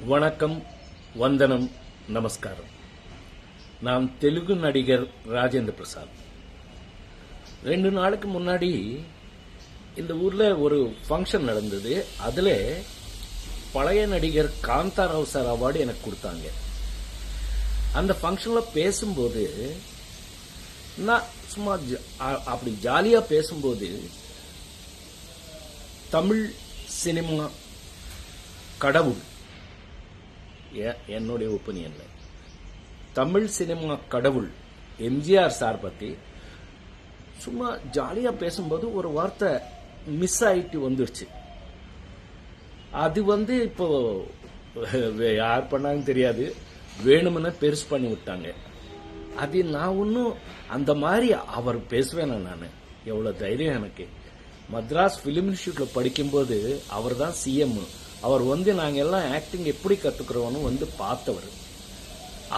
வணக்கம், வந்தனம், நமஸ்காரம். நான் தெலுங்கு நடிகர் ராஜேந்திர பிரசாத். 2 நாளுக்கு முன்னாடி இந்த ஊர்ல ஒரு ஃபங்க்ஷன் நடந்தது. அதுல பழைய நடிகர் காந்தாராவ் சார் அவார்டு எனக்கு கொடுத்தாங்க. அந்த ஃபங்க்ஷன்ல பேசும்போது நான் சும்மா அப்படி ஜாலியா பேசும்போது தமிழ் சினிமா கடவுள், என்னுடைய ஒப்பீனியன்ல தமிழ் சினிமா கடவுள் எம்ஜிஆர் சார் பத்தி சும்மா ஜாலியா பேசும்போது ஒரு வார்த்தை மிஸ் ஆயிட்டு வந்துருச்சு. அது இப்போ யார் பண்ணாங்க தெரியாது, வேணும்னு பெருசு பண்ணி விட்டாங்க. அது நான் ஒன்னும் அந்த மாதிரி அவர் பேசுவேன். நான் எவ்வளவு தைரியம் எனக்கு. மദ്രാஸ் பிலிம் இன்ஸ்டியூட்ல படிக்கும்போது அவர் தான் சிஎம். அவர் நாங்க எல்லாம் ஆக்டிங் எப்படி கத்துக்கிறோம்னு பார்த்தவர்.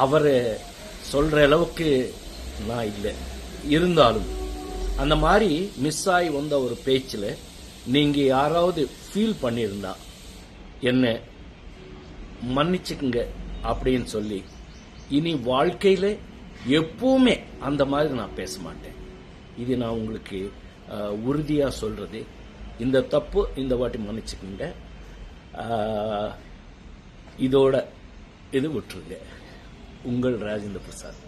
அவர் சொல்ற அளவுக்கு நான் இல்லை. இருந்தாலும் அந்த மாதிரி மிஸ் ஆகி வந்த ஒரு பேச்சில் நீங்க யாராவது ஃபீல் பண்ணியிருந்தா என்ன மன்னிச்சுக்குங்க அப்படின்னு சொல்லி, இனி வாழ்க்கையில எப்பவுமே அந்த மாதிரி நான் பேச மாட்டேன். இது நான் உங்களுக்கு உறுதியா சொல்றது. இந்த தப்பு இந்த வாட்டி மன்னிச்சுக்குங்க. இதோட இது விட்டுருங்க. உங்கள் ராஜேந்திர பிரசாத்.